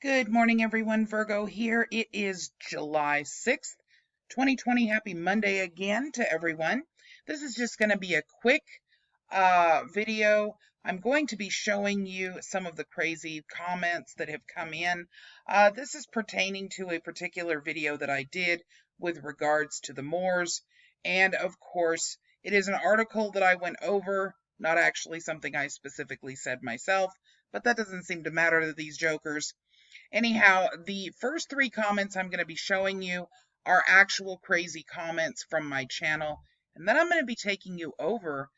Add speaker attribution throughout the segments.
Speaker 1: Good morning, everyone. Virgo here. It is July 6th, 2020. Happy Monday again to everyone. This is just going to be a quick video. I'm going to be showing you some of the crazy comments that have come in. This is pertaining to a particular video that I did with regards to the Moors. And of course, it is an article that I went over, not actually something I specifically said myself, but that doesn't seem to matter to these jokers. Anyhow, the first three comments I'm going to be showing you are actual crazy comments from my channel. And then I'm going to be taking you over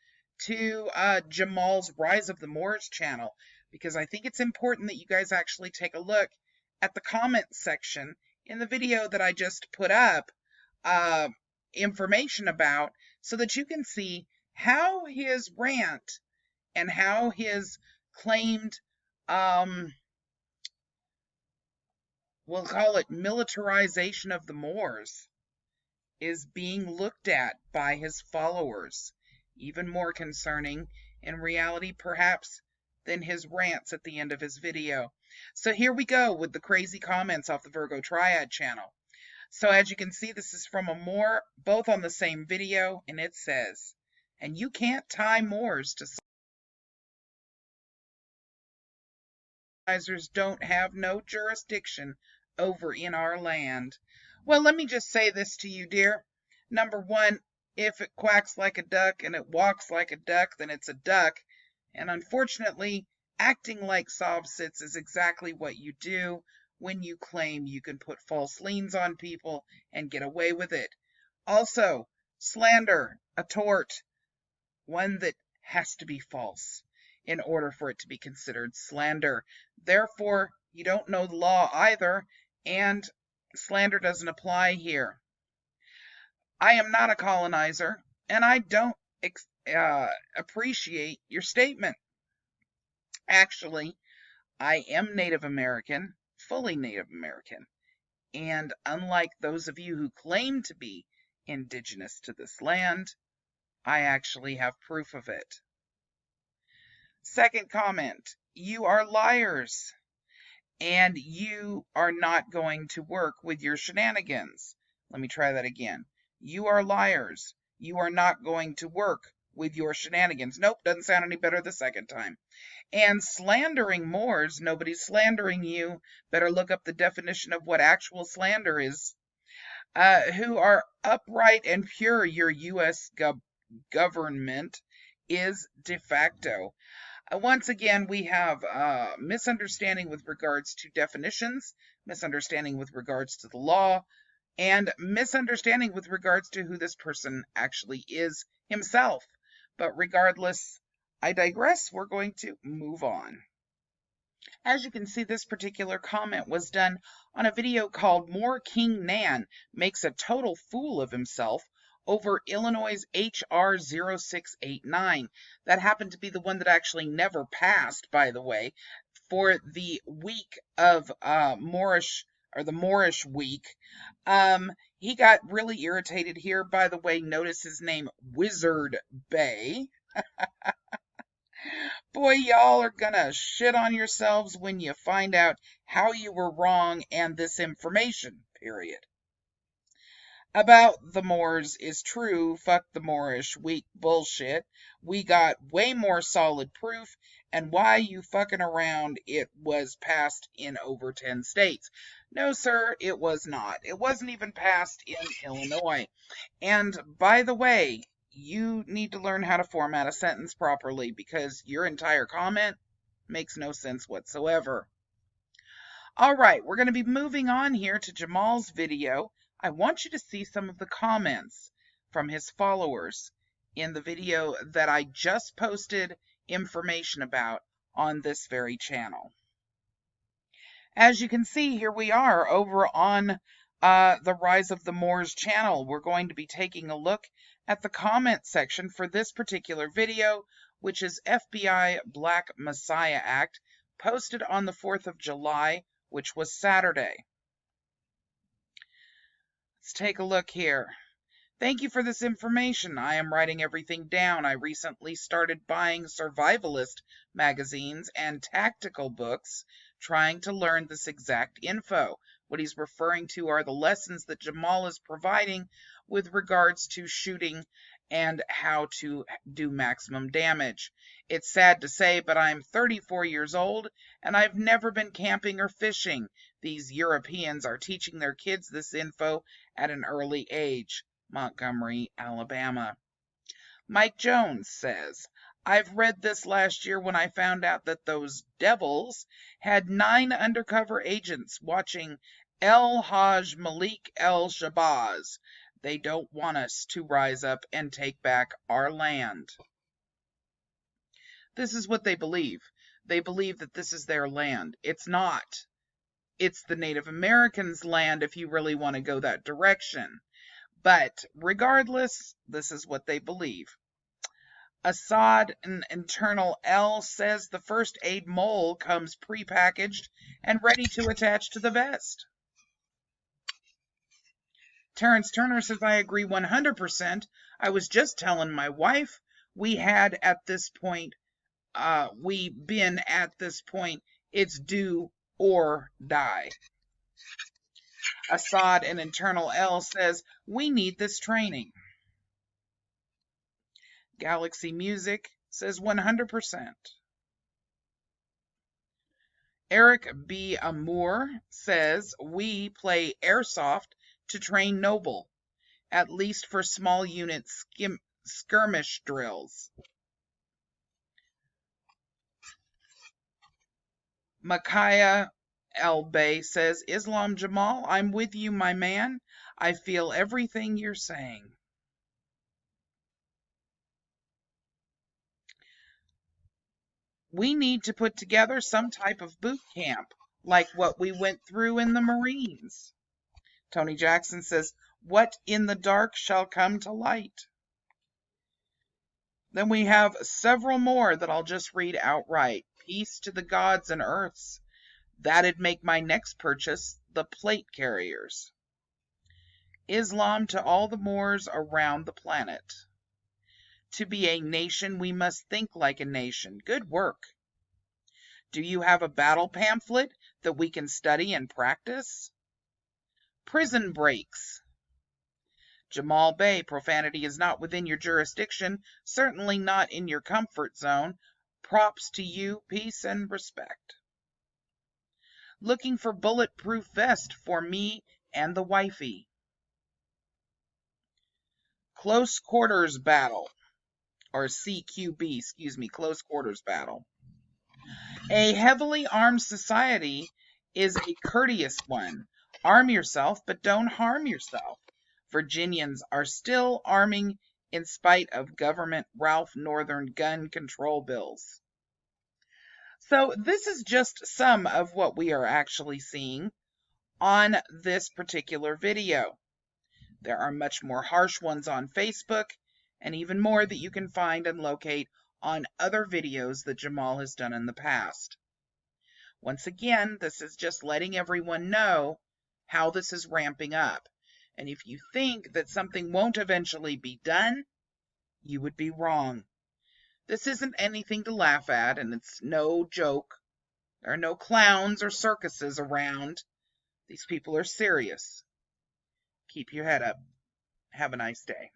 Speaker 1: to Jamal's Rise of the Moors channel, because I think it's important that you guys actually take a look at the comment section in the video that I just put up information about, so that you can see how his rant and how his claimed we'll call it militarization of the Moors is being looked at by his followers. Even more concerning in reality, perhaps, than his rants at the end of his video. So here we go with the crazy comments off the Virgo Triad channel. So as you can see, this is from a Moor, both on the same video, and it says, "And you can't tie Moors to colonizers don't have no jurisdiction over in our land." Well, let me just say this to you, dear. Number one, if it quacks like a duck and it walks like a duck, then it's a duck. And unfortunately, acting like sovsits is exactly what you do when you claim you can put false liens on people and get away with it. Also, slander, a tort, one that has to be false in order for it to be considered slander. Therefore, you don't know the law either, and slander doesn't apply here. I am not a colonizer, and I don't appreciate your statement. Actually, I am Native American, fully Native American, and unlike those of you who claim to be indigenous to this land, I actually have proof of it. Second comment, you are liars, and you are not going to work with your shenanigans. Let me try that again. You are liars. You are not going to work with your shenanigans. Nope, doesn't sound any better the second time. And slandering Moors, nobody's slandering you. Better look up the definition of what actual slander is. Who are upright and pure, your U.S. government is de facto. Once again, we have misunderstanding with regards to definitions, misunderstanding with regards to the law, and misunderstanding with regards to who this person actually is himself. But regardless, I digress. We're going to move on. As you can see, this particular comment was done on a video called "More King Nan Makes a Total Fool of Himself over Illinois' H.R. 0689. That happened to be the one that actually never passed, by the way, for the week of Moorish, or the Moorish week. He got really irritated here. By the way, notice his name, Wizard Bay. Boy, y'all are gonna shit on yourselves when you find out how you were wrong and this information, period. About the Moors is true. Fuck the Moorish weak bullshit. We got way more solid proof, and why you fucking around, it was passed in over 10 states. No, sir, it was not. It wasn't even passed in Illinois. And by the way, you need to learn how to format a sentence properly, because your entire comment makes no sense whatsoever. All right, we're going to be moving on here to Jamal's video. I want you to see some of the comments from his followers in the video that I just posted information about on this very channel. As you can see, here we are over on the Rise of the Moors channel. We're going to be taking a look at the comment section for this particular video, which is FBI Black Messiah Act, posted on the 4th of July, which was Saturday. Let's take a look here. Thank you for this information. I am writing everything down. I recently started buying survivalist magazines and tactical books trying to learn this exact info. What he's referring to are the lessons that Jamal is providing with regards to shooting and how to do maximum damage. It's sad to say, but I'm 34 years old and I've never been camping or fishing. These Europeans are teaching their kids this info at an early age. Montgomery, Alabama. Mike Jones says, I've read this last year when I found out that those devils had 9 undercover agents watching El Hajj Malik El Shabazz. They don't want us to rise up and take back our land. This is what they believe. They believe that this is their land. It's not. It's the Native Americans' land if you really want to go that direction. But regardless, this is what they believe. Assad and Internal L says the first aid mole comes pre-packaged and ready to attach to the vest. Terrence Turner says, I agree 100%. I was just telling my wife we had at this point, it's do or die. Assad and Internal L says, we need this training. Galaxy Music says 100%. Eric B. Amour says, we play airsoft to train noble, at least for small unit skirmish drills. Micaiah El Bay says, Islam Jamal, I'm with you, my man. I feel everything you're saying. We need to put together some type of boot camp, like what we went through in the Marines. Tony Jackson says, what in the dark shall come to light? Then we have several more that I'll just read outright. Peace to the gods and earths. That'd make my next purchase, the plate carriers. Islam to all the Moors around the planet. To be a nation, we must think like a nation. Good work. Do you have a battle pamphlet that we can study and practice? Prison breaks. Jamal Bey, profanity is not within your jurisdiction, certainly not in your comfort zone. Props to you, peace and respect. Looking for bulletproof vest for me and the wifey. Close quarters battle. Or CQB, close quarters battle. A heavily armed society is a courteous one. Arm yourself, but don't harm yourself. Virginians are still arming in spite of government Ralph Northern gun control bills. So this is just some of what we are actually seeing on this particular video. There are much more harsh ones on Facebook, and even more that you can find and locate on other videos that Jamal has done in the past. Once again, this is just letting everyone know how this is ramping up. And if you think that something won't eventually be done, you would be wrong. This isn't anything to laugh at, and it's no joke. There are no clowns or circuses around. These people are serious. Keep your head up. Have a nice day.